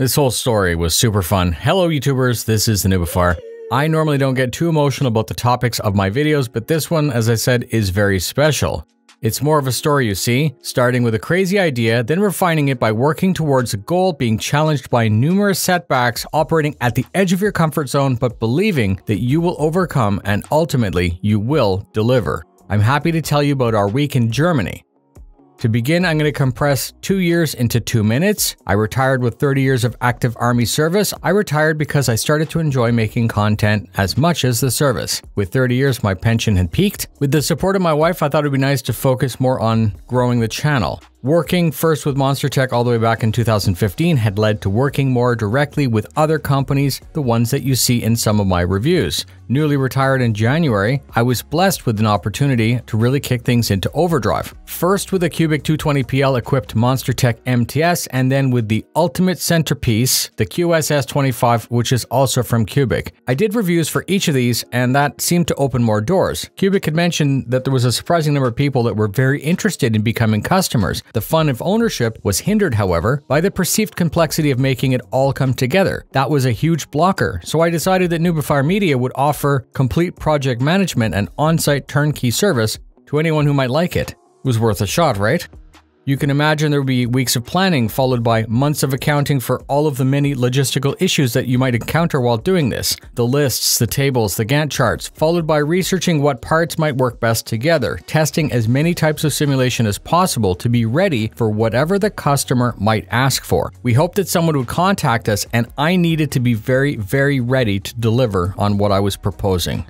This whole story was super fun. Hello YouTubers, this is the noobifier. I normally don't get too emotional about the topics of my videos, but this one, as I said, is very special. It's more of a story, you see, starting with a crazy idea, then refining it by working towards a goal, being challenged by numerous setbacks, operating at the edge of your comfort zone, but believing that you will overcome and ultimately you will deliver. I'm happy to tell you about our week in Germany. To begin, I'm going to compress 2 years into 2 minutes. I retired with 30 years of active army service. I retired because I started to enjoy making content as much as the service. With 30 years, my pension had peaked. With the support of my wife, I thought it would be nice to focus more on growing the channel. Working first with Monster Tech all the way back in 2015 had led to working more directly with other companies, the ones that you see in some of my reviews. Newly retired in January, I was blessed with an opportunity to really kick things into overdrive. First with a Qubic 220PL equipped Monster Tech MTS, and then with the ultimate centerpiece, the S25, which is also from Qubic. I did reviews for each of these, and that seemed to open more doors. Qubic had mentioned that there was a surprising number of people that were very interested in becoming customers. The fun of ownership was hindered, however, by the perceived complexity of making it all come together. That was a huge blocker, so I decided that noobifier Media would offer complete project management and on-site turnkey service to anyone who might like it. It was worth a shot, right? You can imagine there would be weeks of planning followed by months of accounting for all of the many logistical issues that you might encounter while doing this. The lists, the tables, the Gantt charts, followed by researching what parts might work best together, testing as many types of simulation as possible to be ready for whatever the customer might ask for. We hoped that someone would contact us, and I needed to be very ready to deliver on what I was proposing.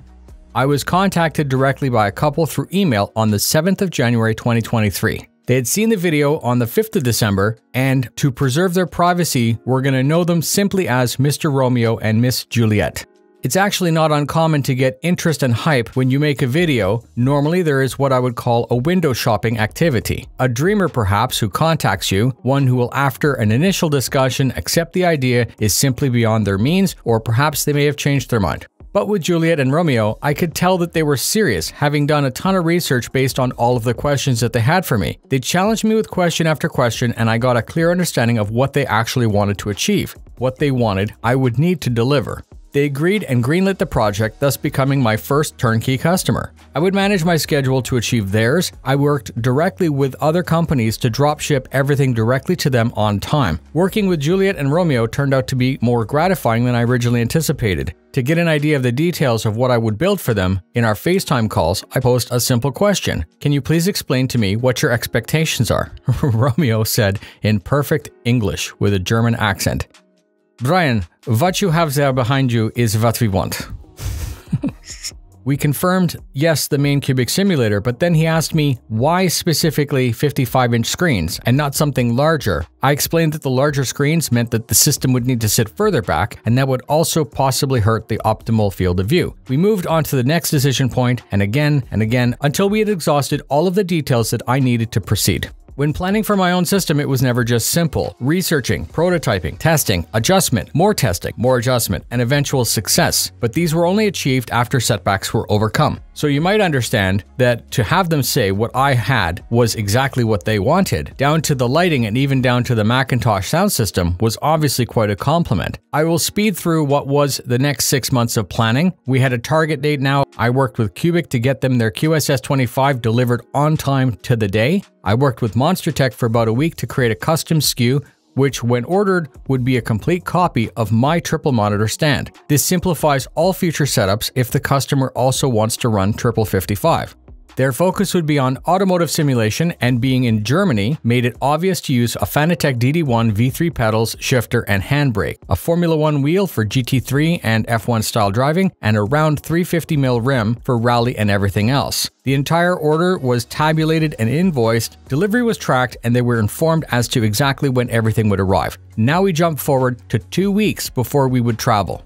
I was contacted directly by a couple through email on the 7th of January 2023. They had seen the video on the 5th of December, and to preserve their privacy, we're going to know them simply as Mr. Romeo and Miss Juliet. It's actually not uncommon to get interest and hype when you make a video. Normally there is what I would call a window shopping activity. A dreamer perhaps who contacts you, one who will after an initial discussion accept the idea is simply beyond their means, or perhaps they may have changed their mind. But with Juliet and Romeo, I could tell that they were serious, having done a ton of research based on all of the questions that they had for me. They challenged me with question after question, and I got a clear understanding of what they actually wanted to achieve. What they wanted, I would need to deliver. They agreed and greenlit the project, thus becoming my first turnkey customer. I would manage my schedule to achieve theirs. I worked directly with other companies to drop ship everything directly to them on time. Working with Juliet and Romeo turned out to be more gratifying than I originally anticipated. To get an idea of the details of what I would build for them, in our FaceTime calls, I posed a simple question. Can you please explain to me what your expectations are? Romeo said in perfect English with a German accent. Brian, what you have there behind you is what we want. We confirmed, yes, the main Qubic simulator, but then he asked me why specifically 55-inch screens and not something larger. I explained that the larger screens meant that the system would need to sit further back, and that would also possibly hurt the optimal field of view. We moved on to the next decision point, and again until we had exhausted all of the details that I needed to proceed. When planning for my own system, it was never just simple. Researching, prototyping, testing, adjustment, more testing, more adjustment, and eventual success. But these were only achieved after setbacks were overcome. So you might understand that to have them say what I had was exactly what they wanted, down to the lighting and even down to the Macintosh sound system, was obviously quite a compliment. I will speed through what was the next 6 months of planning. We had a target date now. I worked with Qubic to get them their S25 delivered on time to the day. I worked with Monster Tech for about a week to create a custom SKU, which when ordered would be a complete copy of my triple monitor stand. This simplifies all future setups if the customer also wants to run triple 55. Their focus would be on automotive simulation, and being in Germany made it obvious to use a Fanatec DD1 V3 pedals, shifter, and handbrake, a Formula 1 wheel for GT3 and F1 style driving, and a round 350mm rim for rally and everything else. The entire order was tabulated and invoiced, delivery was tracked, and they were informed as to exactly when everything would arrive. Now we jump forward to 2 weeks before we would travel.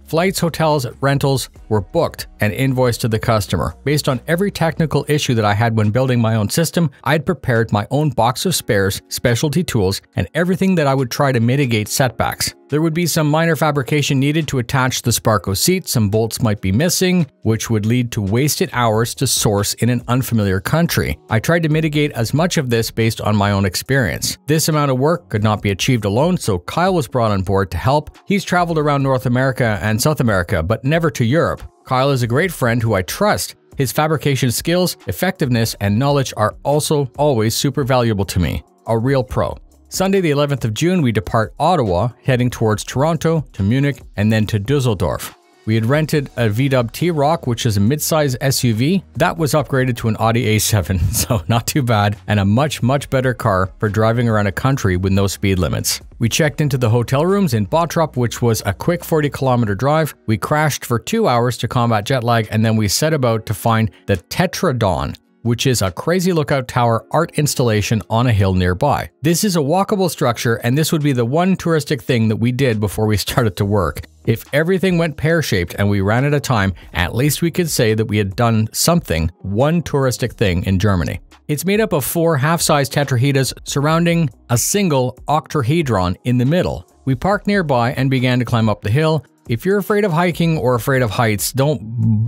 Flights, hotels, rentals were booked and invoiced to the customer. Based on every technical issue that I had when building my own system, I had prepared my own box of spares, specialty tools, and everything that I would try to mitigate setbacks. There would be some minor fabrication needed to attach the Sparco seat, some bolts might be missing, which would lead to wasted hours to source in an unfamiliar country. I tried to mitigate as much of this based on my own experience. This amount of work could not be achieved alone, so Kyle was brought on board to help. He's traveled around North America and South America, but never to Europe. Kyle is a great friend who I trust. His fabrication skills, effectiveness, and knowledge are also always super valuable to me. A real pro. Sunday the 11th of June, we depart Ottawa, heading towards Toronto, to Munich, and then to Dusseldorf. We had rented a VW T-Roc, which is a mid-size SUV. That was upgraded to an Audi A7, so not too bad, and a much better car for driving around a country with no speed limits. We checked into the hotel rooms in Bottrop, which was a quick 40-kilometer drive. We crashed for 2 hours to combat jet lag, and then we set about to find the Tetradon, which is a crazy lookout tower art installation on a hill nearby. This is a walkable structure, and this would be the one touristic thing that we did before we started to work. If everything went pear-shaped and we ran out of time, at least we could say that we had done something, one touristic thing in Germany. It's made up of 4 half-size tetrahedrals surrounding a single octahedron in the middle. We parked nearby and began to climb up the hill. If you're afraid of hiking or afraid of heights, don't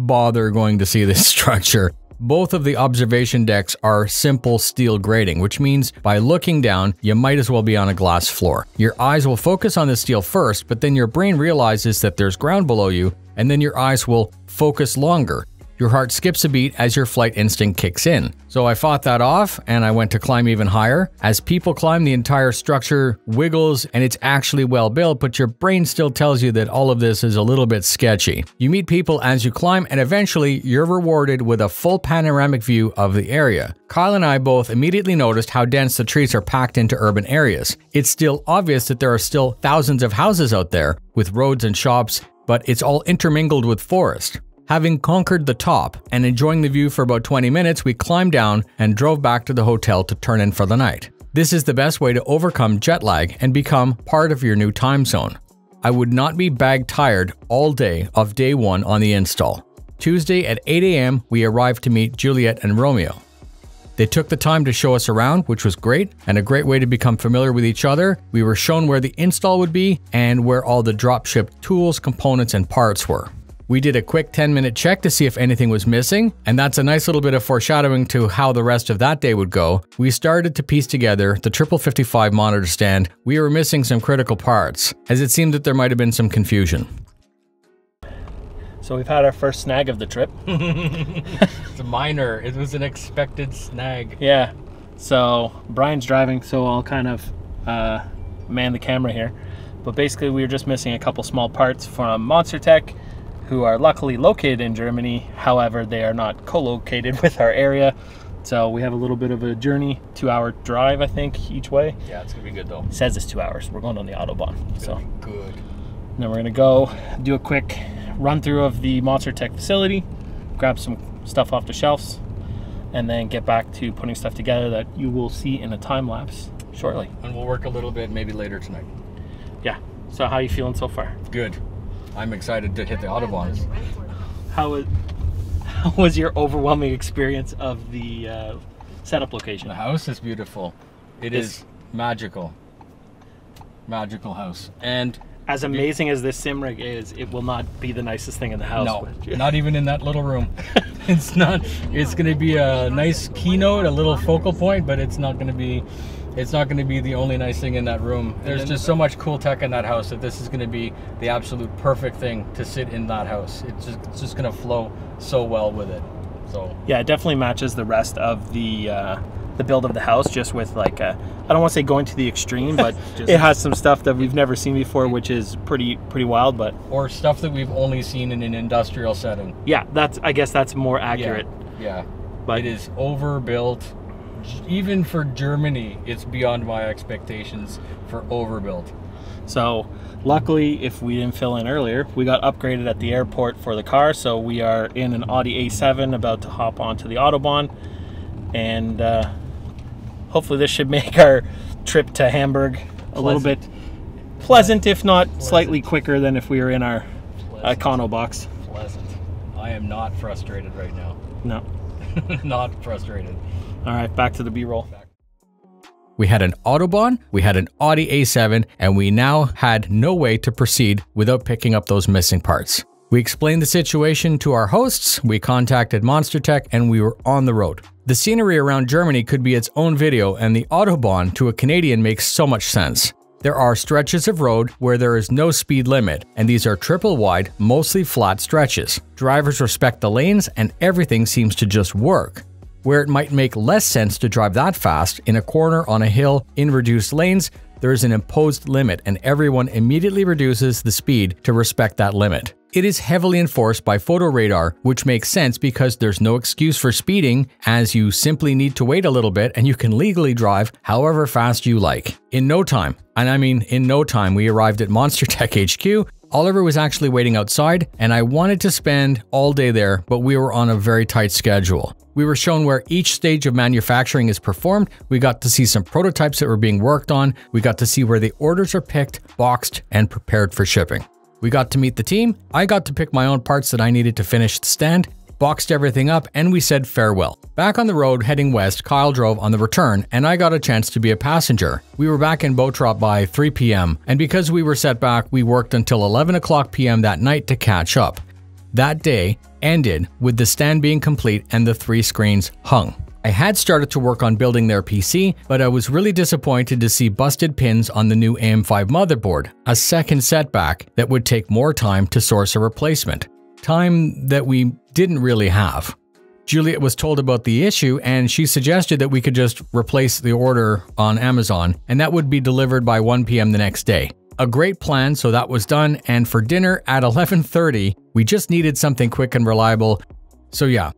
bother going to see this structure. Both of the observation decks are simple steel grating, which means by looking down, you might as well be on a glass floor. Your eyes will focus on the steel first, but then your brain realizes that there's ground below you, and then your eyes will focus longer. Your heart skips a beat as your flight instinct kicks in. So I fought that off and I went to climb even higher. As people climb, the entire structure wiggles and it's actually well built, but your brain still tells you that all of this is a little bit sketchy. You meet people as you climb and eventually you're rewarded with a full panoramic view of the area. Kyle and I both immediately noticed how dense the trees are packed into urban areas. It's still obvious that there are still thousands of houses out there with roads and shops, but it's all intermingled with forest. Having conquered the top and enjoying the view for about 20 minutes, we climbed down and drove back to the hotel to turn in for the night. This is the best way to overcome jet lag and become part of your new time zone. I would not be bag tired all day of day 1 on the install. Tuesday at 8 a.m. we arrived to meet Juliet and Romeo. They took the time to show us around, which was great, and a great way to become familiar with each other. We were shown where the install would be and where all the drop-shipped tools, components, and parts were. We did a quick 10-minute check to see if anything was missing, and that's a nice little bit of foreshadowing to how the rest of that day would go. We started to piece together the 55 monitor stand. We were missing some critical parts, as it seemed that there might have been some confusion. So we've had our first snag of the trip. It's a minor. It was an expected snag. Yeah. So Brian's driving, so I'll kind of man the camera here. But basically we were just missing a couple small parts from Monster Tech, who are luckily located in Germany. However, they are not co-located with our area. So we have a little bit of a journey, 2-hour drive, I think, each way. Yeah, it's gonna be good though. It says it's 2 hours. We're going on the Autobahn. So good. Then we're gonna go do a quick run through of the Monster Tech facility, grab some stuff off the shelves, and then get back to putting stuff together that you will see in a time lapse shortly. And we'll work a little bit maybe later tonight. Yeah. So how are you feeling so far? Good. I'm excited to hit the Autobahns. How was your overwhelming experience of the setup location? The house is beautiful. It is magical. Magical house. And as amazing as this sim rig is, it will not be the nicest thing in the house. No, not even in that little room. It's not. It's going to be a nice keynote, a little focal point, but it's not going to be. It's not going to be the only nice thing in that room. There's just so much cool tech in that house that this is going to be the absolute perfect thing to sit in that house. It's just going to flow so well with it. So yeah, it definitely matches the rest of the build of the house, just with like I don't want to say going to the extreme, but just it has some stuff that we've never seen before, which is pretty wild. But or stuff that we've only seen in an industrial setting. Yeah, I guess that's more accurate. Yeah. But it is overbuilt. Even for Germany, it's beyond my expectations for overbuilt. So luckily, if we didn't fill in earlier, we got upgraded at the airport for the car. So we are in an Audi A7 about to hop onto the Autobahn. And hopefully this should make our trip to Hamburg a little bit pleasant, if not slightly quicker than if we were in our Econo box. Pleasant. I am not frustrated right now. No. Not frustrated. All right, back to the B-roll. We had an Autobahn, we had an Audi A7, and we now had no way to proceed without picking up those missing parts. We explained the situation to our hosts, we contacted Monster Tech, and we were on the road. The scenery around Germany could be its own video, and the Autobahn to a Canadian makes so much sense. There are stretches of road where there is no speed limit, and these are triple wide, mostly flat stretches. Drivers respect the lanes, and everything seems to just work. Where it might make less sense to drive that fast, in a corner on a hill in reduced lanes, there is an imposed limit and everyone immediately reduces the speed to respect that limit. It is heavily enforced by photo radar, which makes sense because there's no excuse for speeding, as you simply need to wait a little bit and you can legally drive however fast you like. In no time, and I mean in no time, we arrived at Monster Tech HQ. Oliver was actually waiting outside, and I wanted to spend all day there, but we were on a very tight schedule. We were shown where each stage of manufacturing is performed, we got to see some prototypes that were being worked on, we got to see where the orders are picked, boxed, and prepared for shipping. We got to meet the team, I got to pick my own parts that I needed to finish the stand, boxed everything up, and we said farewell. Back on the road heading west, Kyle drove on the return, and I got a chance to be a passenger. We were back in Botrop by 3 p.m., and because we were set back, we worked until 11 o'clock p.m. that night to catch up. That day ended with the stand being complete and the 3 screens hung. I had started to work on building their PC, but I was really disappointed to see busted pins on the new AM5 motherboard, a second setback that would take more time to source a replacement. Time that we didn't really have. Juliet was told about the issue and she suggested that we could just replace the order on Amazon and that would be delivered by 1 p.m. the next day. A great plan, so that was done, and for dinner at 11:30, we just needed something quick and reliable. So yeah,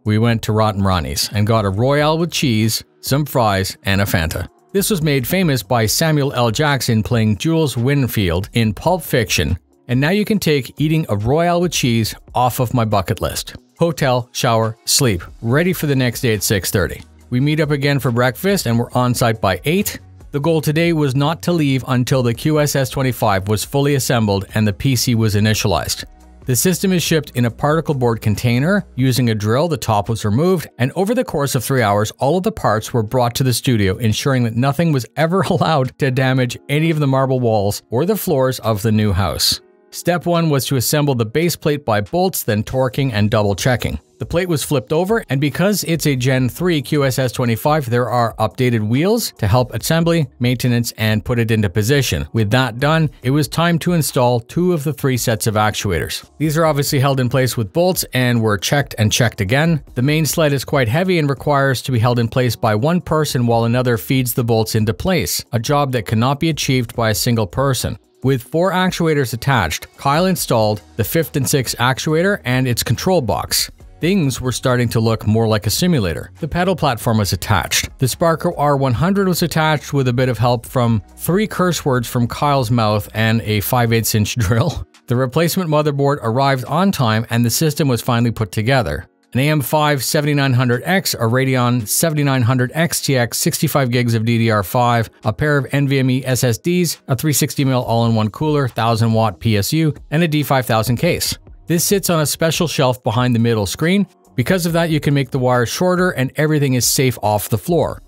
we went to Rotten Ronnie's and got a Royale with cheese, some fries, and a Fanta. This was made famous by Samuel L. Jackson playing Jules Winfield in Pulp Fiction, and now you can take eating a Royale with cheese off of my bucket list. Hotel, shower, sleep, ready for the next day at 6:30. We meet up again for breakfast and we're on site by 8. The goal today was not to leave until the S25 was fully assembled and the PC was initialized. The system is shipped in a particle board container. Using a drill, the top was removed, and over the course of 3 hours, all of the parts were brought to the studio, ensuring that nothing was ever allowed to damage any of the marble walls or the floors of the new house. Step 1 was to assemble the base plate by bolts, then torquing and double checking. The plate was flipped over, and because it's a Gen 3 S25, there are updated wheels to help assembly, maintenance, and put it into position. With that done, it was time to install 2 of the 3 sets of actuators. These are obviously held in place with bolts and were checked and checked again. The main sled is quite heavy and requires to be held in place by one person while another feeds the bolts into place, a job that cannot be achieved by a single person. With 4 actuators attached, Kyle installed the 5th and 6th actuator and its control box. Things were starting to look more like a simulator. The pedal platform was attached. The Sparco R100 was attached with a bit of help from 3 curse words from Kyle's mouth and a 5/8" drill. The replacement motherboard arrived on time and the system was finally put together. An AM5 7900X, a Radeon 7900 XTX, 65 gigs of DDR5, a pair of NVMe SSDs, a 360mm all-in-one cooler, 1000-watt PSU, and a D5000 case. This sits on a special shelf behind the middle screen. Because of that, you can make the wires shorter and everything is safe off the floor.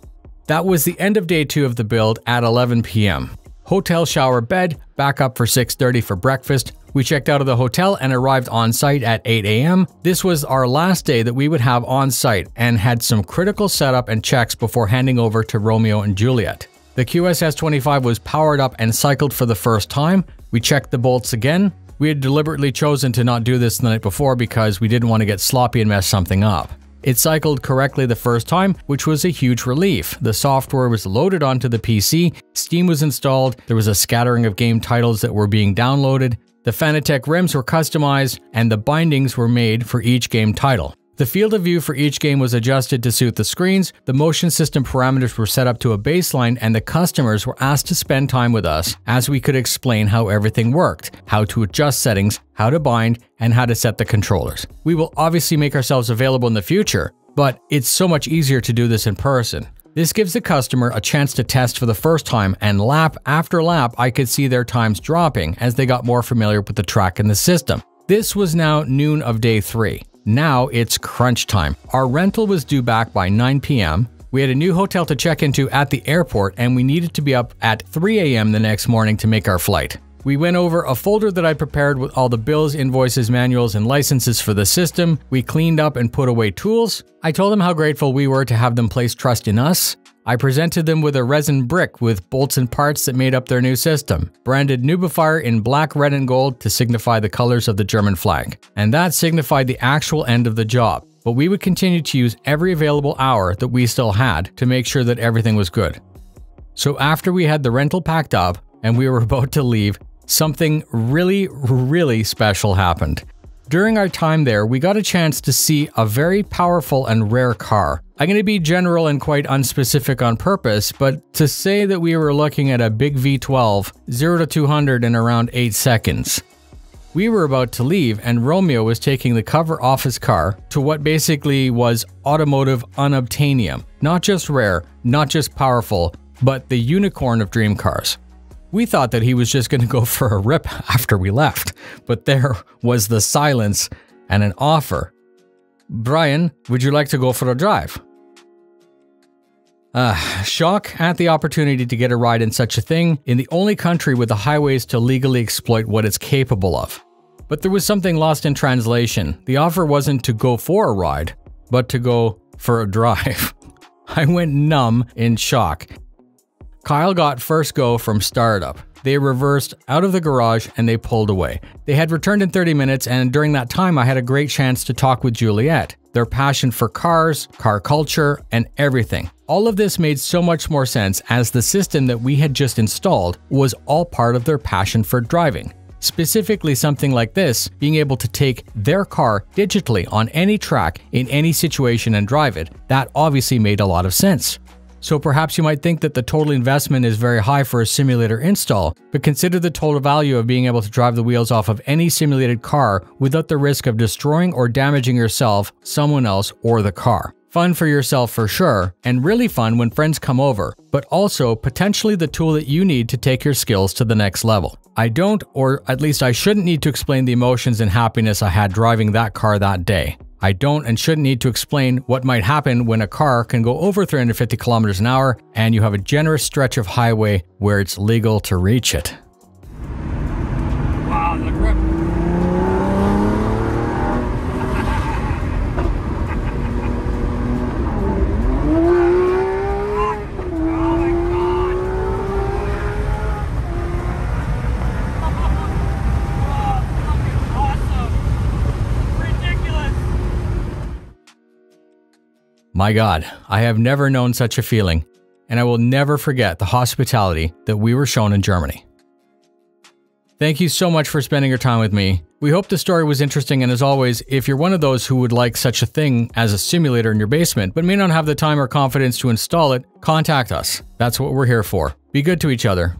That was the end of day 2 of the build at 11 p.m. Hotel, shower, bed, back up for 6:30 for breakfast. We checked out of the hotel and arrived on site at 8 a.m. This was our last day that we would have on site and had some critical setup and checks before handing over to Romeo and Juliet. The S25 was powered up and cycled for the first time. We checked the bolts again. We had deliberately chosen to not do this the night before because we didn't want to get sloppy and mess something up. It cycled correctly the first time, which was a huge relief. The software was loaded onto the PC, Steam was installed, there was a scattering of game titles that were being downloaded, the Fanatec rims were customized, and the bindings were made for each game title. The field of view for each game was adjusted to suit the screens, the motion system parameters were set up to a baseline, and the customers were asked to spend time with us as we could explain how everything worked, how to adjust settings, how to bind, and how to set the controllers. We will obviously make ourselves available in the future, but it's so much easier to do this in person. This gives the customer a chance to test for the first time, and lap after lap I could see their times dropping as they got more familiar with the track and the system. This was now noon of day 3. Now it's crunch time. Our rental was due back by 9 p.m. We had a new hotel to check into at the airport, and we needed to be up at 3 a.m. the next morning to make our flight. We went over a folder that I prepared with all the bills, invoices, manuals, and licenses for the system. We cleaned up and put away tools. I told them how grateful we were to have them place trust in us. I presented them with a resin brick with bolts and parts that made up their new system, branded noobifier in black, red, and gold to signify the colors of the German flag. And that signified the actual end of the job. But we would continue to use every available hour that we still had to make sure that everything was good. So after we had the rental packed up and we were about to leave, something really special happened. During our time there, we got a chance to see a very powerful and rare car. I'm going to be general and quite unspecific on purpose, but to say that we were looking at a big V12, 0 to 200 in around 8 seconds. We were about to leave and Romeo was taking the cover off his car to what basically was automotive unobtainium. Not just rare, not just powerful, but the unicorn of dream cars. We thought that he was just going to go for a rip after we left, but there was the silence and an offer. Brian, would you like to go for a drive? Shock at the opportunity to get a ride in such a thing in the only country with the highways to legally exploit what it's capable of. But there was something lost in translation. The offer wasn't to go for a ride, but to go for a drive. I went numb in shock. Kyle got first go from startup. They reversed out of the garage and they pulled away. They had returned in 30 minutes, and during that time I had a great chance to talk with Juliet. Their passion for cars, car culture, and everything. All of this made so much more sense as the system that we had just installed was all part of their passion for driving. Specifically something like this, being able to take their car digitally on any track in any situation and drive it, that obviously made a lot of sense. So perhaps you might think that the total investment is very high for a simulator install, but consider the total value of being able to drive the wheels off of any simulated car without the risk of destroying or damaging yourself, someone else, or the car. Fun for yourself for sure, and really fun when friends come over, but also potentially the tool that you need to take your skills to the next level. I don't, or at least I shouldn't need to explain the emotions and happiness I had driving that car that day. I don't and shouldn't need to explain what might happen when a car can go over 350 kilometers an hour and you have a generous stretch of highway where it's legal to reach it. Wow, the grip. My God, I have never known such a feeling, and I will never forget the hospitality that we were shown in Germany. Thank you so much for spending your time with me. We hope the story was interesting, and as always, if you're one of those who would like such a thing as a simulator in your basement, but may not have the time or confidence to install it, contact us. That's what we're here for. Be good to each other.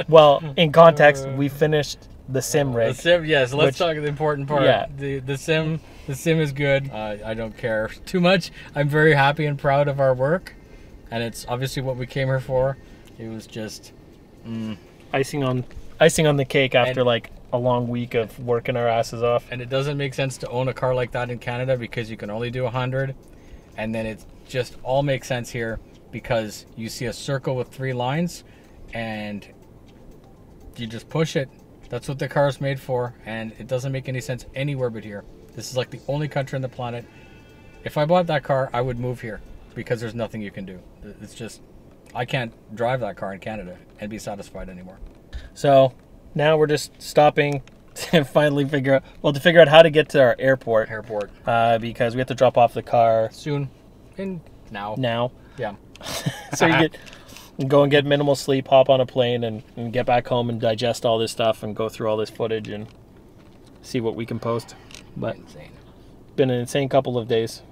Well, in context, we finished the sim rig. The sim, yes. Let's talk the important part. Yeah. The sim is good. I don't care too much. I'm very happy and proud of our work, and it's obviously what we came here for. It was just icing on the cake after like a long week of working our asses off. And it doesn't make sense to own a car like that in Canada because you can only do 100, and then it just all makes sense here because you see a circle with 3 lines, and you just push it. That's what the car is made for, and it doesn't make any sense anywhere but here. This is like the only country on the planet. If I bought that car, I would move here because there's nothing you can do. It's just, I can't drive that car in Canada and be satisfied anymore. So now we're just stopping to finally figure out how to get to our airport. Because we have to drop off the car soon. Now. Yeah. So you go and get minimal sleep, hop on a plane, and get back home and digest all this stuff and go through all this footage and see what we can post. But insane. Been an insane couple of days.